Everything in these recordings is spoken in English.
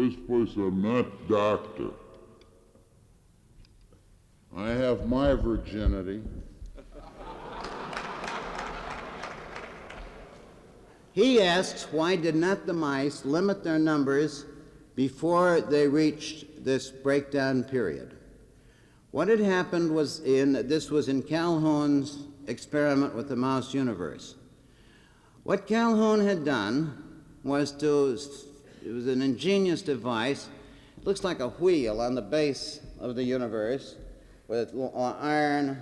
First place, I'm not doctor. I have my virginity. He asks, why did not the mice limit their numbers before they reached this breakdown period? What had happened was this was in Calhoun's experiment with the mouse universe. What Calhoun had done was it was an ingenious device. It looks like a wheel on the base of the universe with iron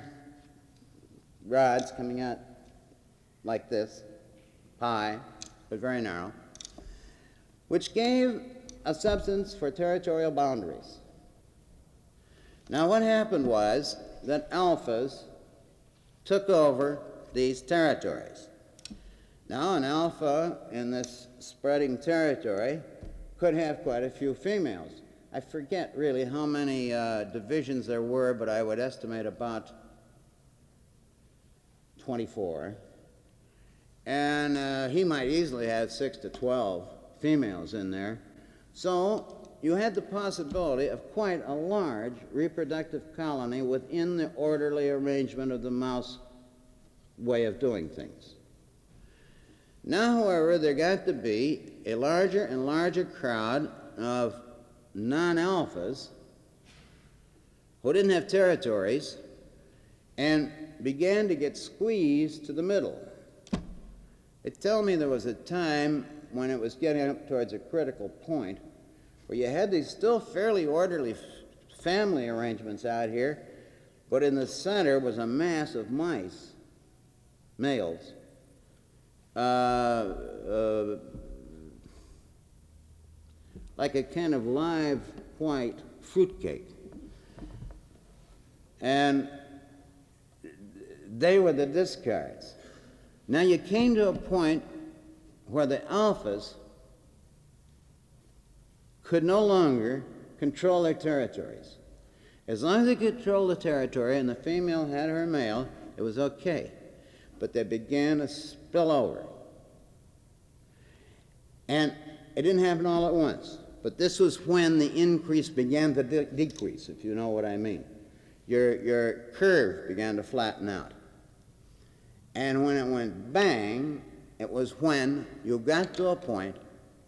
rods coming out like this, pi, but very narrow, which gave a substance for territorial boundaries. Now what happened was that alphas took over these territories. Now an alpha in this spreading territory could have quite a few females. I forget really how many divisions there were, but I would estimate about 24. And he might easily have 6 to 12 females in there. So you had the possibility of quite a large reproductive colony within the orderly arrangement of the mouse way of doing things. Now, however, there got to be a larger and larger crowd of non-alphas who didn't have territories and began to get squeezed to the middle. They tell me there was a time when it was getting up towards a critical point where you had these still fairly orderly family arrangements out here, but in the center was a mass of mice, males, like a kind of live white fruitcake. And they were the discards. Now you came to a point where the alphas could no longer control their territories. As long as they controlled the territory and the female had her male, it was okay. But they began to spill over. And it didn't happen all at once. But this was when the increase began to decrease, if you know what I mean. Your curve began to flatten out. And when it went bang, it was when you got to a point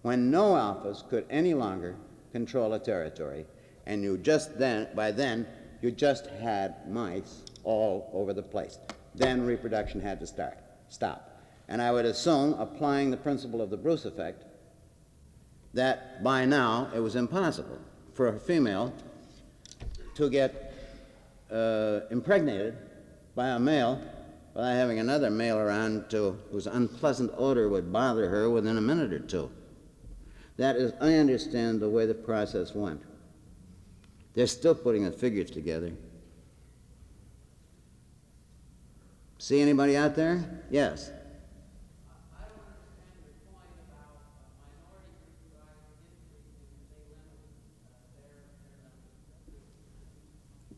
when no alphas could any longer control a territory. And you just then, by then, you just had mice all over the place. Then reproduction had to stop. And I would assume, applying the principle of the Bruce effect, that by now it was impossible for a female to get impregnated by a male without having another male around whose unpleasant odor would bother her within a minute or two. That is, I understand the way the process went. They're still putting the figures together. See anybody out there? Yes. I don't understand your point about minority reproductive increase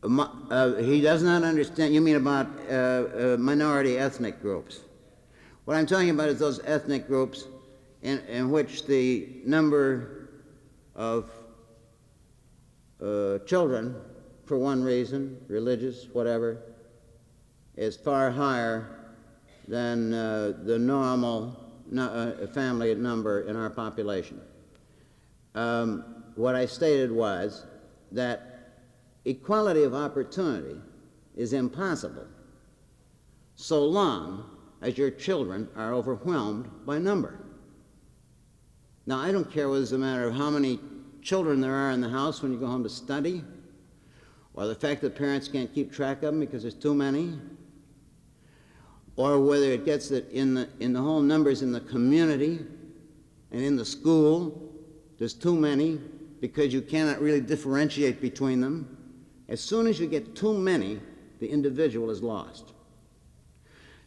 and they limit He does not understand. You mean about minority ethnic groups. What I'm talking about is those ethnic groups in which the number of children, for one reason, religious, whatever, is far higher than the normal family number in our population. What I stated was that equality of opportunity is impossible so long as your children are overwhelmed by number. Now, I don't care whether it's a matter of how many children there are in the house when you go home to study, or the fact that parents can't keep track of them because there's too many, or whether it gets that in the whole numbers in the community and in the school, there's too many because you cannot really differentiate between them. As soon as you get too many, the individual is lost.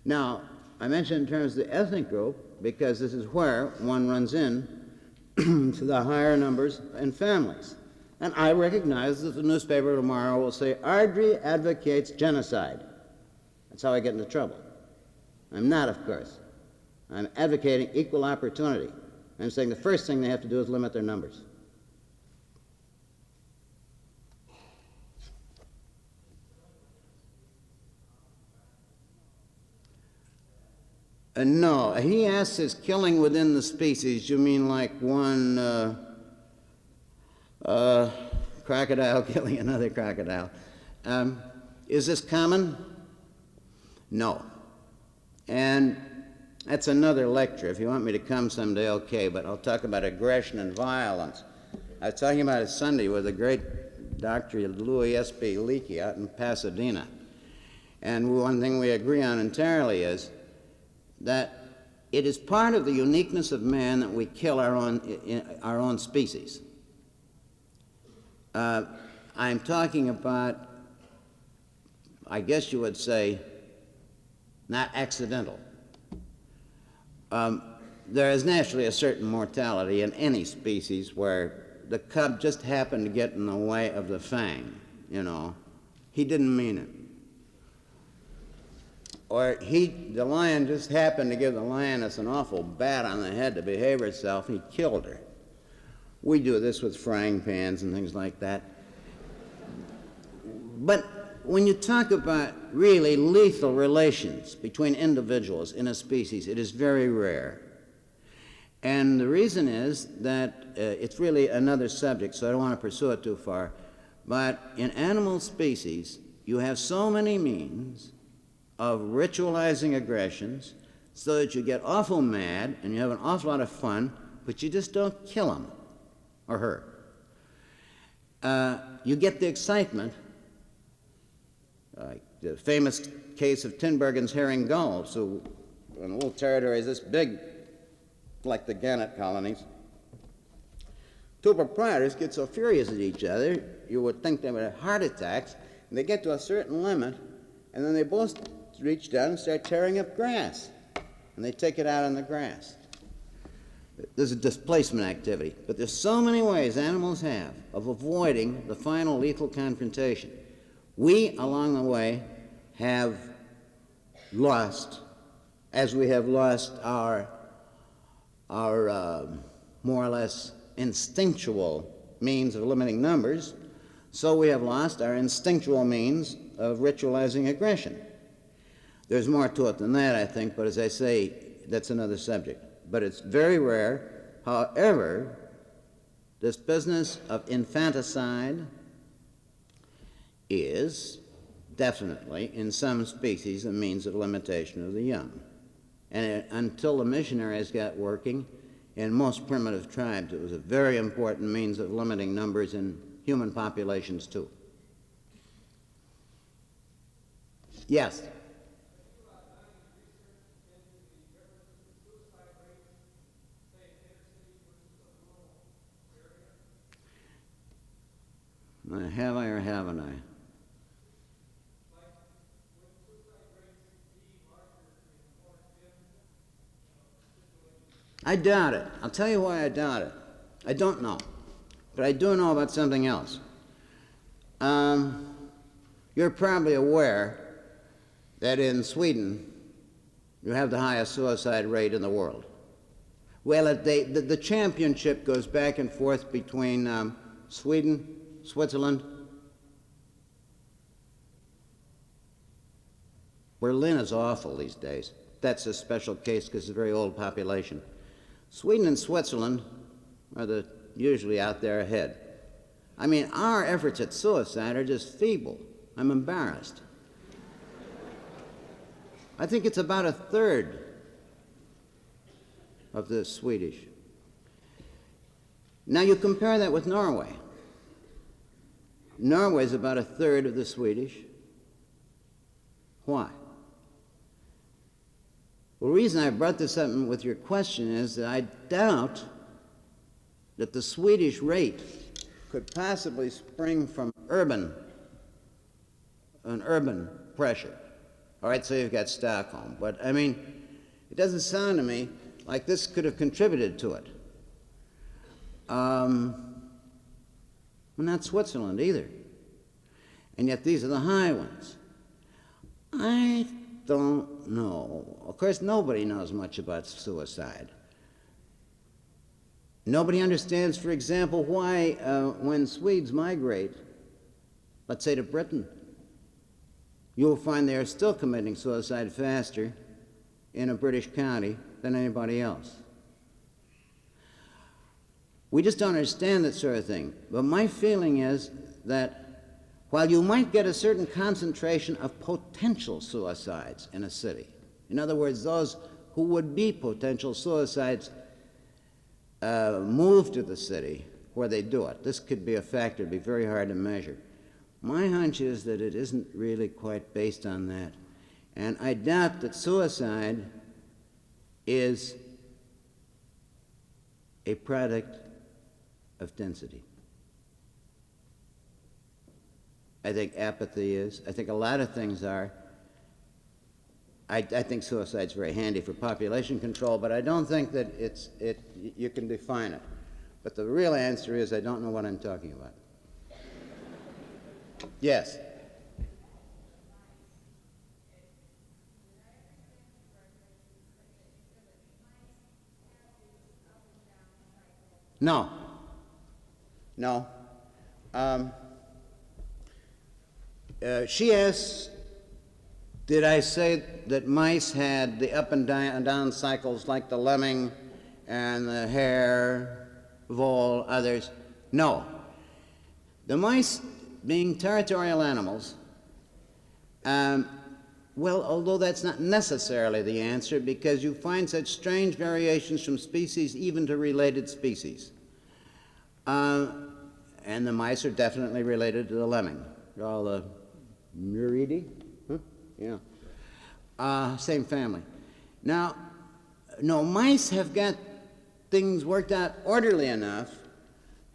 Now, I mentioned in terms of the ethnic group because this is where one runs in to the higher numbers and families. And I recognize that the newspaper tomorrow will say, Ardrey advocates genocide. That's how I get into trouble. I'm not, of course. I'm advocating equal opportunity. I'm saying the first thing they have to do is limit their numbers. No, he asks, is killing within the species, you mean like one crocodile killing another crocodile? Is this common? No. And that's another lecture. If you want me to come someday, okay, but I'll talk about aggression and violence. I was talking about it Sunday with the great Dr. Louis S.B. Leakey out in Pasadena. And one thing we agree on entirely is that it is part of the uniqueness of man that we kill our own species. I'm talking about, I guess you would say, not accidental. There is naturally a certain mortality in any species where the cub just happened to get in the way of the fang, you know. He didn't mean it. Or the lion just happened to give the lioness an awful bat on the head to behave herself, he killed her. We do this with frying pans and things like that. But when you talk about really lethal relations between individuals in a species, it is very rare. And the reason is that it's really another subject, so I don't want to pursue it too far. But in animal species, you have so many means of ritualizing aggressions so that you get awful mad and you have an awful lot of fun, but you just don't kill them or her. You get the excitement, like the famous case of Tinbergen's herring gulls, who in little territories this big, like the gannet colonies, two proprietors get so furious at each other, you would think they would have heart attacks, and they get to a certain limit, and then they both reach down and start tearing up grass, and they take it out on the grass. There's a displacement activity, but there's so many ways animals have of avoiding the final lethal confrontation. We, along the way, have lost, as we have lost our more or less instinctual means of limiting numbers, so we have lost our instinctual means of ritualizing aggression. There's more to it than that, I think, but as I say, that's another subject. But it's very rare. However, this business of infanticide is definitely, in some species, a means of limitation of the young. And until the missionaries got working, in most primitive tribes, it was a very important means of limiting numbers in human populations, too. Yes? Have I or haven't I? I doubt it. I'll tell you why I doubt it. I don't know. But I do know about something else. You're probably aware that in Sweden, you have the highest suicide rate in the world. Well, the championship goes back and forth between Sweden, Switzerland. Berlin is awful these days. That's a special case because it's a very old population. Sweden and Switzerland are usually out there ahead. I mean, our efforts at suicide are just feeble. I'm embarrassed. I think it's about a third of the Swedish. Now you compare that with Norway. Norway's about a third of the Swedish. Why? Well, the reason I brought this up with your question is that I doubt that the Swedish rate could possibly spring from an urban pressure. All right, so you've got Stockholm, but I mean, it doesn't sound to me like this could have contributed to it. Well, not Switzerland either. And yet these are the high ones. I don't know. Of course, nobody knows much about suicide. Nobody understands, for example, why when Swedes migrate, let's say to Britain, you'll find they are still committing suicide faster in a British county than anybody else. We just don't understand that sort of thing. But my feeling is that while you might get a certain concentration of potential suicides in a city, in other words, those who would be potential suicides move to the city where they do it. This could be a factor, it'd be very hard to measure. My hunch is that it isn't really quite based on that. And I doubt that suicide is a product of density. I think apathy is. I think a lot of things are. I think suicide's very handy for population control, but I don't think that you can define it. But the real answer is I don't know what I'm talking about. Yes? No. No. She asks, did I say that mice had the up and down cycles like the lemming and the hare, vole, others? No. The mice, being territorial animals, well, although that's not necessarily the answer, because you find such strange variations from species even to related species. And the mice are definitely related to the lemming. They're all the Muridae? Huh? Yeah. Same family. Now, no, mice have got things worked out orderly enough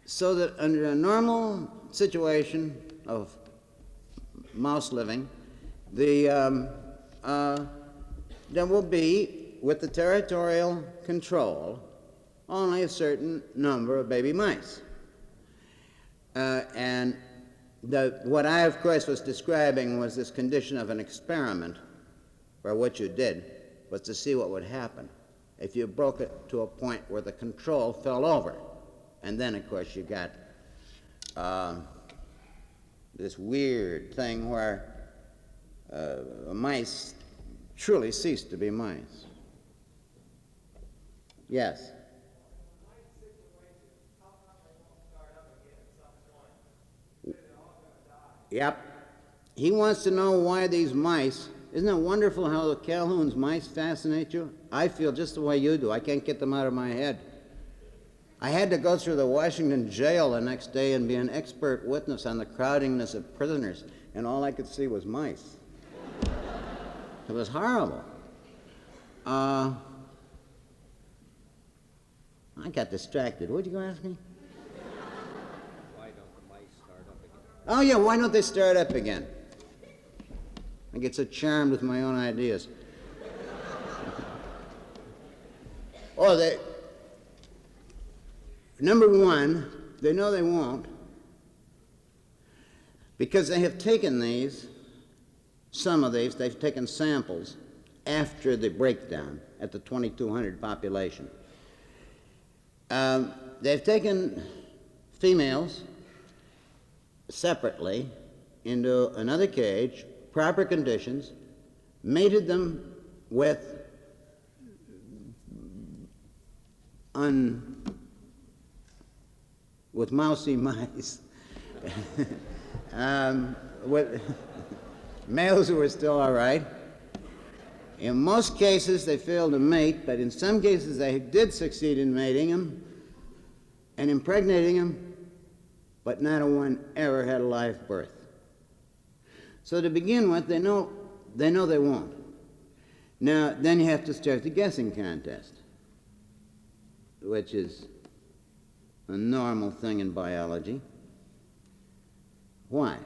so that under a normal situation of mouse living, there will be, with the territorial control, only a certain number of baby mice. And what I, of course, was describing was this condition of an experiment, where what you did was to see what would happen if you broke it to a point where the control fell over. And then, of course, you got this weird thing where mice truly ceased to be mice. Yes? Yep. He wants to know why these mice, isn't it wonderful how the Calhoun's mice fascinate you? I feel just the way you do. I can't get them out of my head. I had to go through the Washington jail the next day and be an expert witness on the crowdingness of prisoners, and all I could see was mice. It was horrible. I got distracted. What did you ask me? Why don't the mice start up again? Oh, yeah, why don't they start up again? I get so charmed with my own ideas. Oh, number one, they know they won't, because they have taken some of these, they've taken samples after the breakdown at the 2,200 population. They've taken females separately into another cage, proper conditions, mated them with mousy mice, with males who were still all right. In most cases, they failed to mate, but in some cases, they did succeed in mating them and impregnating them, but not a one ever had a live birth. So to begin with, they know they won't. Now, then you have to start the guessing contest, which is a normal thing in biology. Why?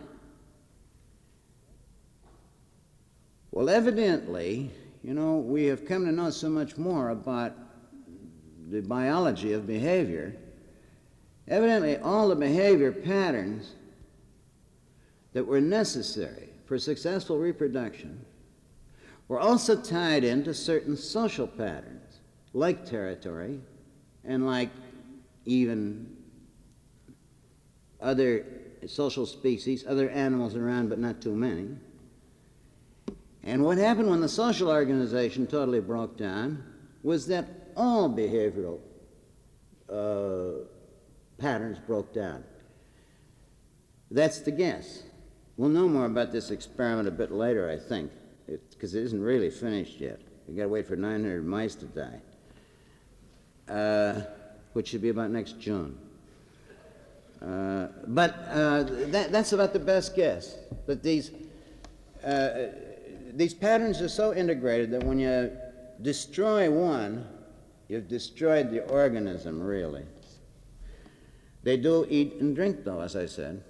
Well, evidently, we have come to know so much more about the biology of behavior. Evidently, all the behavior patterns that were necessary for successful reproduction were also tied into certain social patterns, like territory and like even other social species, other animals around, but not too many. And what happened when the social organization totally broke down was that all behavioral patterns broke down. That's the guess. We'll know more about this experiment a bit later, I think, because it isn't really finished yet. We've got to wait for 900 mice to die, which should be about next June. That's about the best guess, that these patterns are so integrated that when you destroy one, you've destroyed the organism, really. They do eat and drink, though, as I said.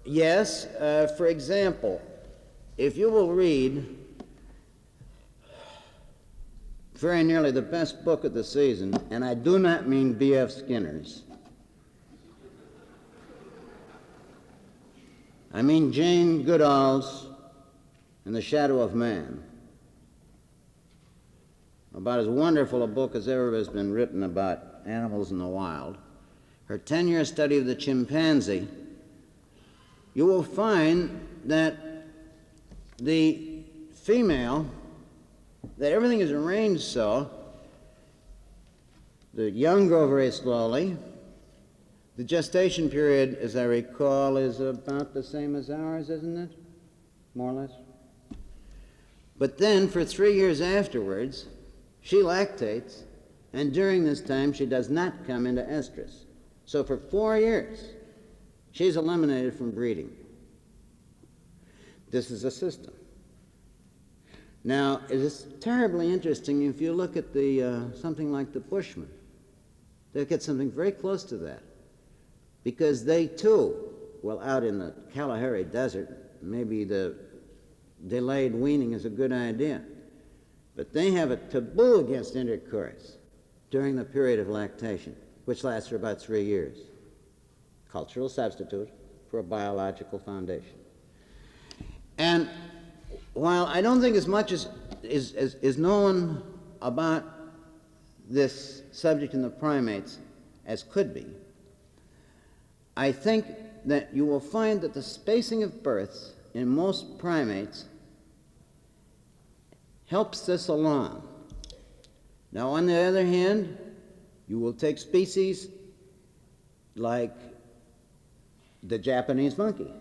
Yes, for example, if you will read very nearly the best book of the season, and I do not mean B.F. Skinner's, I mean Jane Goodall's In the Shadow of Man, about as wonderful a book as ever has been written about animals in the wild, her 10-year study of the chimpanzee, you will find that the female, that everything is arranged so, the young grow very slowly. The gestation period, as I recall, is about the same as ours, isn't it? More or less. But then, for 3 years afterwards, she lactates, and during this time, she does not come into estrus. So for 4 years, she's eliminated from breeding. This is a system. Now, it is terribly interesting if you look at the something like the Bushmen. They'll get something very close to that, because they too, well, out in the Kalahari Desert, maybe the delayed weaning is a good idea, but they have a taboo against intercourse during the period of lactation, which lasts for about 3 years. Cultural substitute for a biological foundation. And while I don't think as much as is known about this subject in the primates as could be, I think that you will find that the spacing of births in most primates helps this along. Now, on the other hand, you will take species like the Japanese monkey,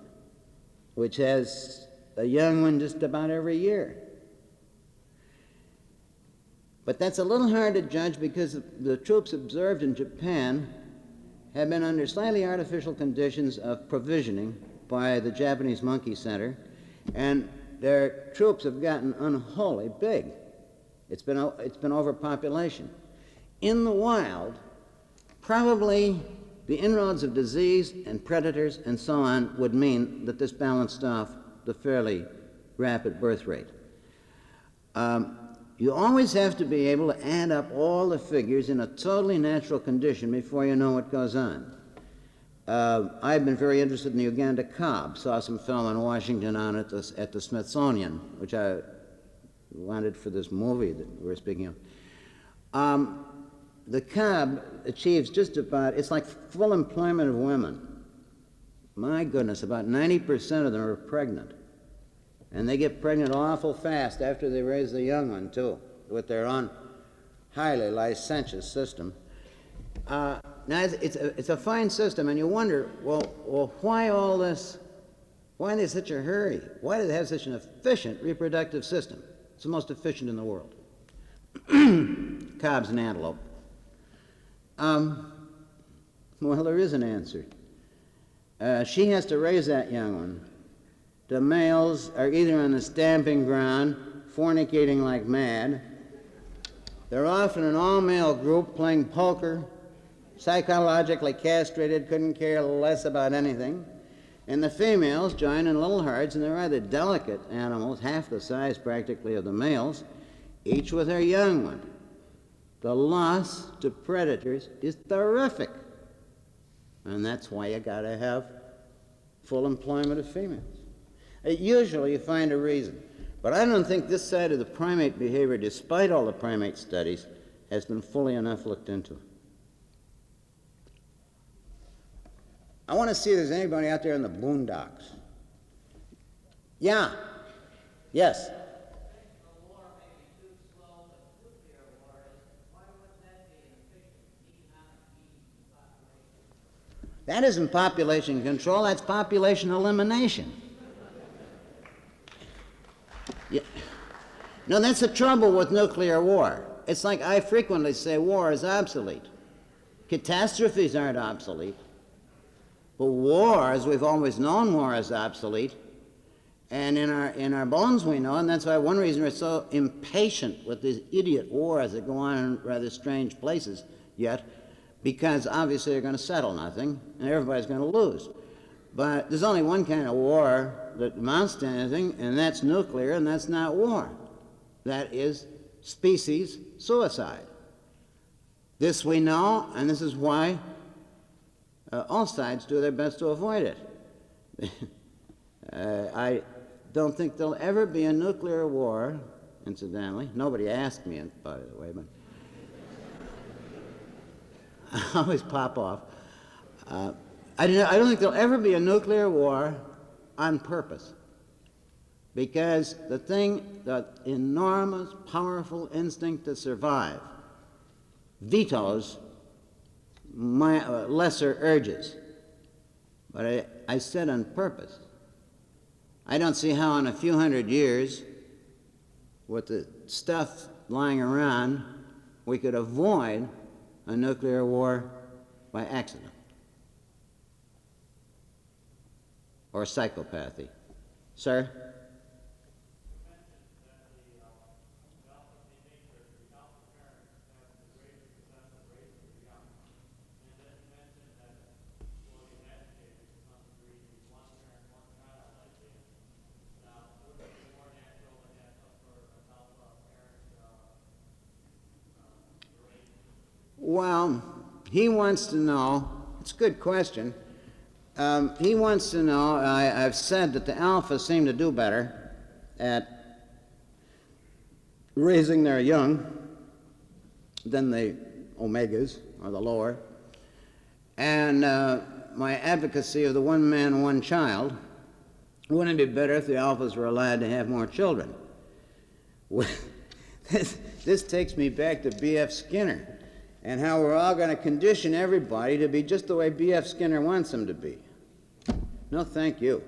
which has a young one just about every year. But that's a little hard to judge because the troops observed in Japan have been under slightly artificial conditions of provisioning by the Japanese Monkey Center, and their troops have gotten unholy big. It's been overpopulation. In the wild, probably the inroads of disease and predators and so on would mean that this balanced off the fairly rapid birth rate. You always have to be able to add up all the figures in a totally natural condition before you know what goes on. I've been very interested in the Uganda cob, saw some film in Washington on it at the Smithsonian, which I wanted for this movie that we're speaking of. The cob achieves just about, it's like full employment of women. My goodness, about 90% of them are pregnant. And they get pregnant awful fast after they raise the young one, too, with their own highly licentious system. Now, it's a fine system, and you wonder, well, why all this? Why there's such a hurry? Why do they have such an efficient reproductive system? It's the most efficient in the world. Cobs and antelope. Well, there is an answer. She has to raise that young one. The males are either on the stamping ground, fornicating like mad. They're often an all-male group playing poker, psychologically castrated, couldn't care less about anything. And the females join in little herds, and they're rather delicate animals, half the size practically of the males, each with their young one. The loss to predators is terrific. And that's why you gotta have full employment of females. Usually you find a reason. But I don't think this side of the primate behavior, despite all the primate studies, has been fully enough looked into. I want to see if there's anybody out there in the boondocks. Yeah. Yes. The war may be too slow, but nuclear war is, why wouldn't that be an efficient economic means of population? That isn't population control, that's population elimination. Yeah. No, that's the trouble with nuclear war. It's like I frequently say war is obsolete. Catastrophes aren't obsolete. But war, as we've always known war is obsolete, and in our bones we know, and that's why one reason we're so impatient with these idiot wars that go on in rather strange places yet, because obviously they're going to settle nothing, and everybody's going to lose. But there's only one kind of war that amounts to anything, and that's nuclear, and that's not war. That is species suicide. This we know, and this is why all sides do their best to avoid it. I don't think there'll ever be a nuclear war, incidentally. Nobody asked me, by the way, but I always pop off. I don't think there'll ever be a nuclear war on purpose, because the enormous, powerful instinct to survive vetoes my lesser urges. But I said on purpose. I don't see how in a few hundred years, with the stuff lying around, we could avoid a nuclear war by accident or psychopathy. Sir? Well, he wants to know, it's a good question. He wants to know, I've said that the alphas seem to do better at raising their young than the omegas, or the lower. And my advocacy of the one man, one child, wouldn't it be better if the alphas were allowed to have more children? This takes me back to B.F. Skinner and how we're all going to condition everybody to be just the way B.F. Skinner wants them to be. No, thank you.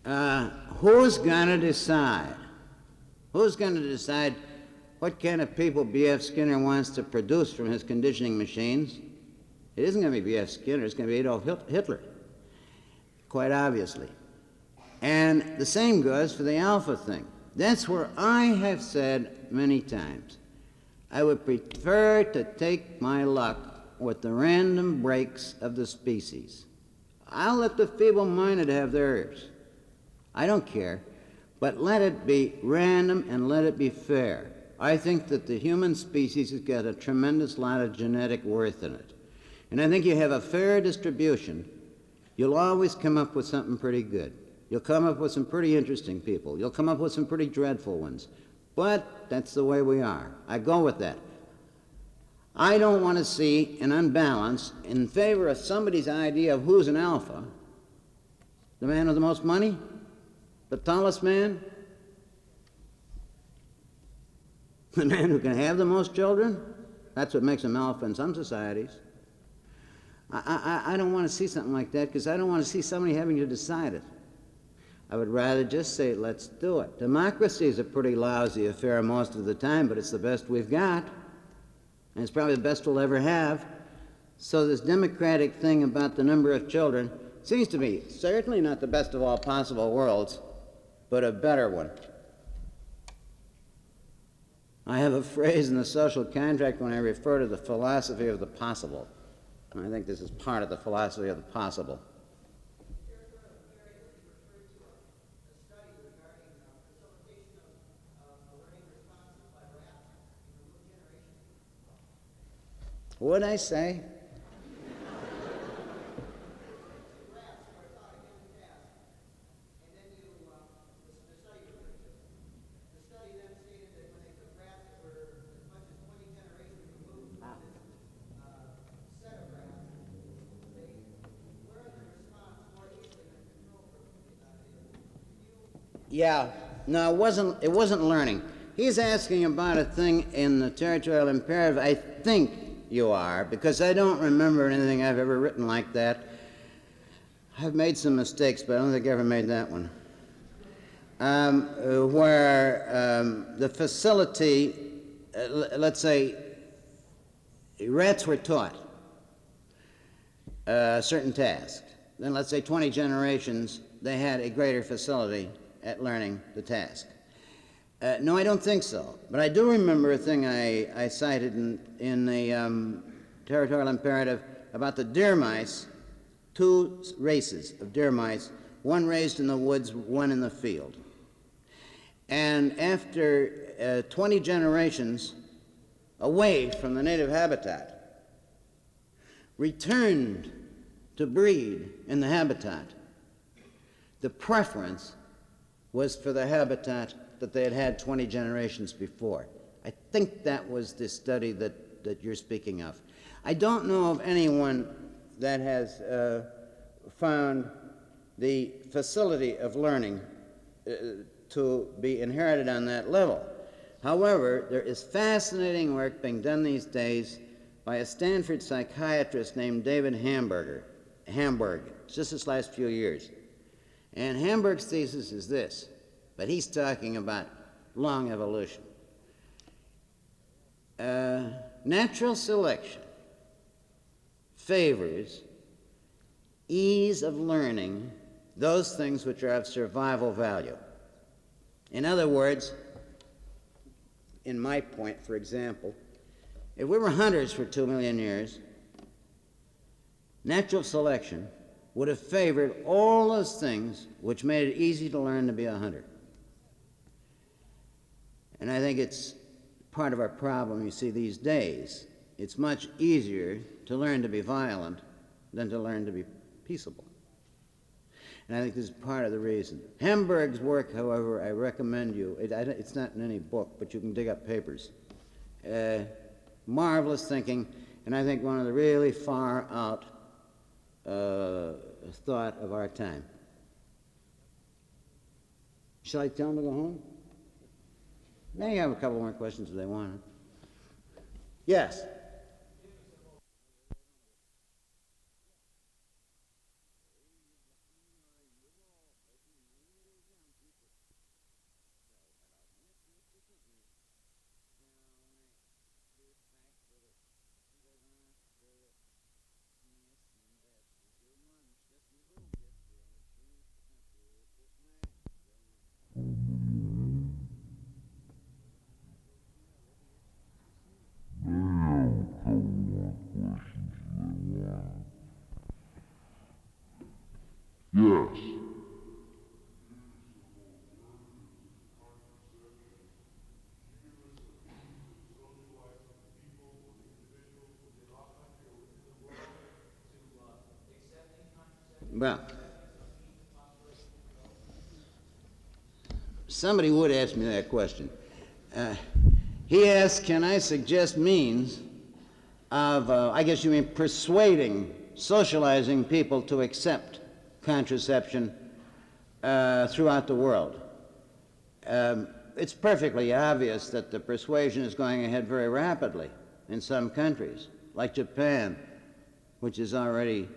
Who's going to decide? Who's going to decide what kind of people B.F. Skinner wants to produce from his conditioning machines? It isn't going to be B.F. Skinner, it's going to be Adolf Hitler, quite obviously. And the same goes for the alpha thing. That's where I have said many times, I would prefer to take my luck with the random breaks of the species. I'll let the feeble-minded have theirs. I don't care, but let it be random and let it be fair. I think that the human species has got a tremendous lot of genetic worth in it. And I think you have a fair distribution, you'll always come up with something pretty good. You'll come up with some pretty interesting people. You'll come up with some pretty dreadful ones. But that's the way we are. I go with that. I don't want to see an unbalance in favor of somebody's idea of who's an alpha. The man with the most money? The tallest man? The man who can have the most children? That's what makes him alpha in some societies. I don't want to see something like that because I don't want to see somebody having to decide it. I would rather just say, let's do it. Democracy is a pretty lousy affair most of the time, but it's the best we've got. And it's probably the best we'll ever have. So this democratic thing about the number of children seems to me certainly not the best of all possible worlds, but a better one. I have a phrase in the social contract when I refer to the philosophy of the possible. And I think this is part of the philosophy of the possible. What'd I say? Yeah, no, it wasn't learning. He's asking about a thing in the territorial imperative. I think you are, because I don't remember anything I've ever written like that. I've made some mistakes, but I don't think I ever made that one. Where the facility, let's say, rats were taught a certain task. Then let's say 20 generations, they had a greater facility at learning the task. No, I don't think so. But I do remember a thing I cited in the territorial imperative about the deer mice, two races of deer mice, one raised in the woods, one in the field. And after 20 generations away from the native habitat, returned to breed in the habitat, the preference was for the habitat that they had had 20 generations before. I think that was the study that you're speaking of. I don't know of anyone that has found the facility of learning to be inherited on that level. However, there is fascinating work being done these days by a Stanford psychiatrist named David Hamburg, just this last few years. And Hamburg's thesis is this, but he's talking about long evolution. Natural selection favors ease of learning those things which are of survival value. In other words, in my point, for example, if we were hunters for 2 million years, natural selection would have favored all those things which made it easy to learn to be a hunter. And I think it's part of our problem, you see, these days. It's much easier to learn to be violent than to learn to be peaceable. And I think this is part of the reason. Hamburg's work, however, I recommend you. It's not in any book, but you can dig up papers. Marvelous thinking, and I think one of the really far out thought of our time. Shall I tell them to go home? They have a couple more questions if they want. Yes? Yes. Well, somebody would ask me that question. He asked, can I suggest means of, I guess you mean persuading, socializing people to accept contraception throughout the world. It's perfectly obvious that the persuasion is going ahead very rapidly in some countries, like Japan, which has already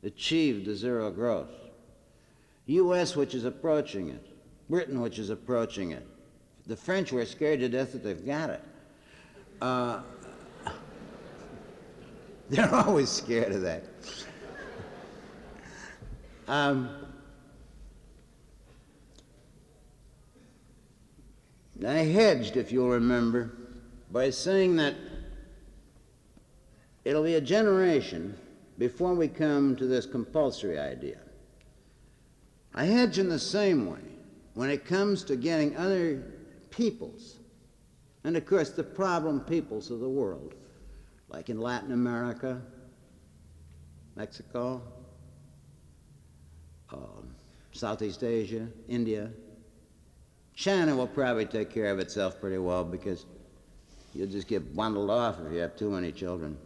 achieved the zero growth. U.S., which is approaching it. Britain, which is approaching it. The French were scared to death that they've got it. They're always scared of that. I hedged, if you'll remember, by saying that it'll be a generation before we come to this compulsory idea. I hedge in the same way when it comes to getting other peoples, and of course the problem peoples of the world, like in Latin America, Mexico, Southeast Asia, India. China will probably take care of itself pretty well because you'll just get bundled off if you have too many children.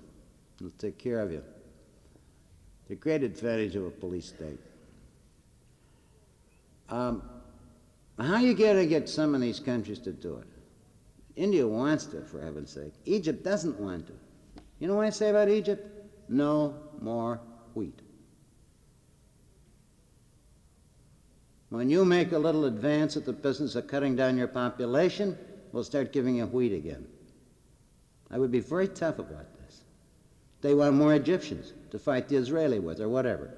It'll take care of you. The great advantage of a police state. How you gonna get some of these countries to do it? India wants to, for heaven's sake. Egypt doesn't want to. You know what I say about Egypt? No more wheat. When you make a little advance at the business of cutting down your population, we'll start giving you wheat again. I would be very tough about this. They want more Egyptians to fight the Israeli with or whatever.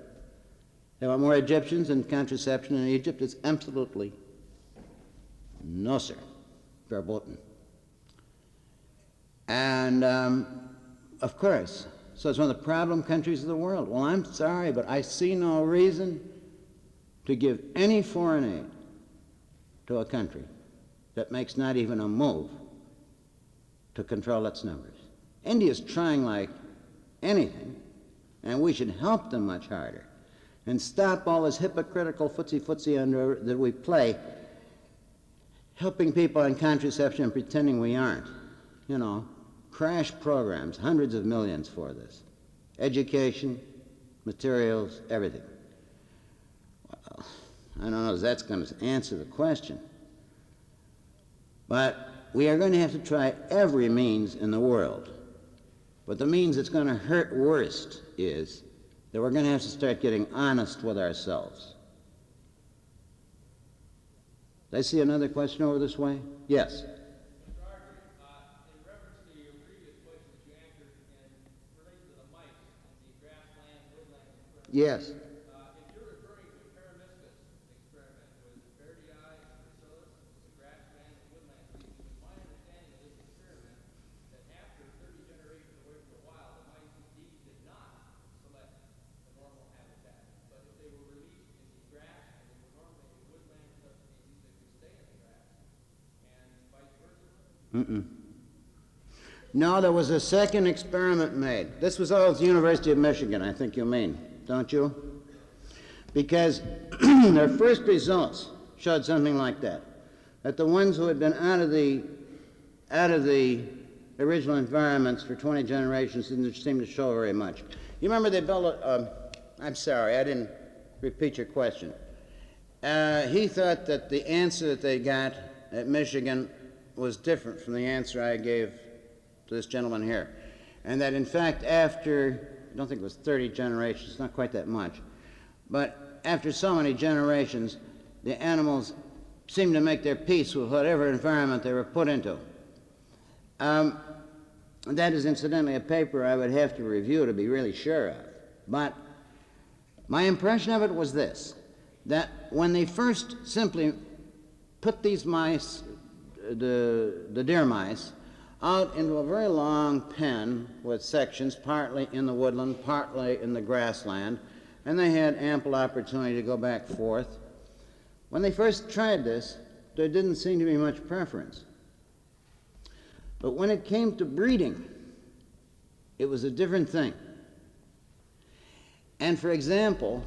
They want more Egyptians and contraception in Egypt. It's absolutely no, sir. Verboten. And, of course, so it's one of the problem countries of the world. Well, I'm sorry, but I see no reason to give any foreign aid to a country that makes not even a move to control its numbers. India's trying like anything, and we should help them much harder and stop all this hypocritical footsie under that we play, helping people on contraception and pretending we aren't. You know, crash programs, hundreds of millions for this. Education, materials, everything. Well, I don't know if that's going to answer the question. But we are going to have to try every means in the world. But the means that's going to hurt worst is that we're going to have to start getting honest with ourselves. Did I see another question over this way? Yes. In reference to your previous question that you answered in relation to the mice and the grassland, woodland experiment, Yes. if you're referring to the Paramiscus experiment with Verdi, Bacillus, the grassland and woodland species, it's my understanding of this experiment that after 30 generations away from the wild, the mice indeed did not select the normal habitat. But if they were released in the grass and they were normally a woodland subspecies, they could stay in the grass and vice versa. No, there was a second experiment made. This was all at the University of Michigan, I think you mean, don't you? Because their first results showed something like that the ones who had been out of the original environments for 20 generations didn't seem to show very much. You remember they built I'm sorry, I didn't repeat your question. He thought that the answer that they got at Michigan was different from the answer I gave to this gentleman here. And that in fact after, I don't think it was 30 generations, not quite that much, but after so many generations, the animals seemed to make their peace with whatever environment they were put into. That is incidentally a paper I would have to review to be really sure of. But my impression of it was this, that when they first simply put these mice, the deer mice, out into a very long pen with sections, partly in the woodland, partly in the grassland, and they had ample opportunity to go back and forth. When they first tried this, there didn't seem to be much preference. But when it came to breeding, it was a different thing. And for example,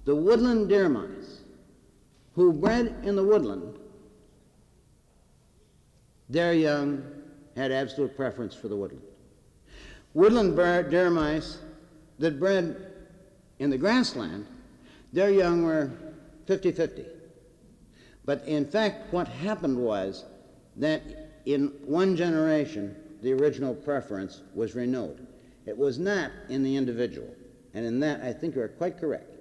the woodland deer mice who bred in the woodland, their young had absolute preference for the woodland. Woodland deer mice that bred in the grassland, their young were 50-50. But in fact, what happened was that in one generation, the original preference was renewed. It was not in the individual. And in that, I think you're quite correct.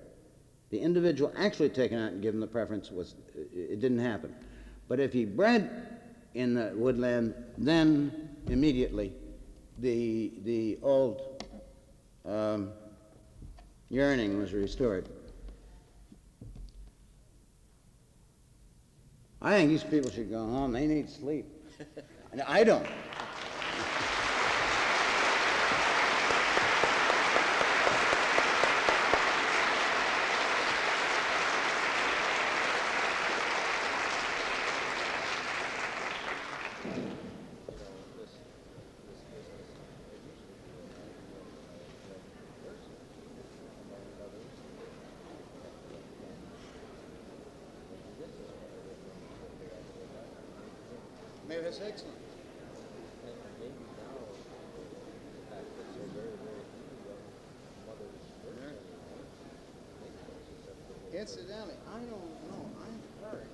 The individual actually taken out and given the preference it didn't happen. But if he bred in the woodland, then immediately the old yearning was restored. I think these people should go home. They need sleep. And I don't. Maybe that's excellent. Incidentally, I don't know. I've heard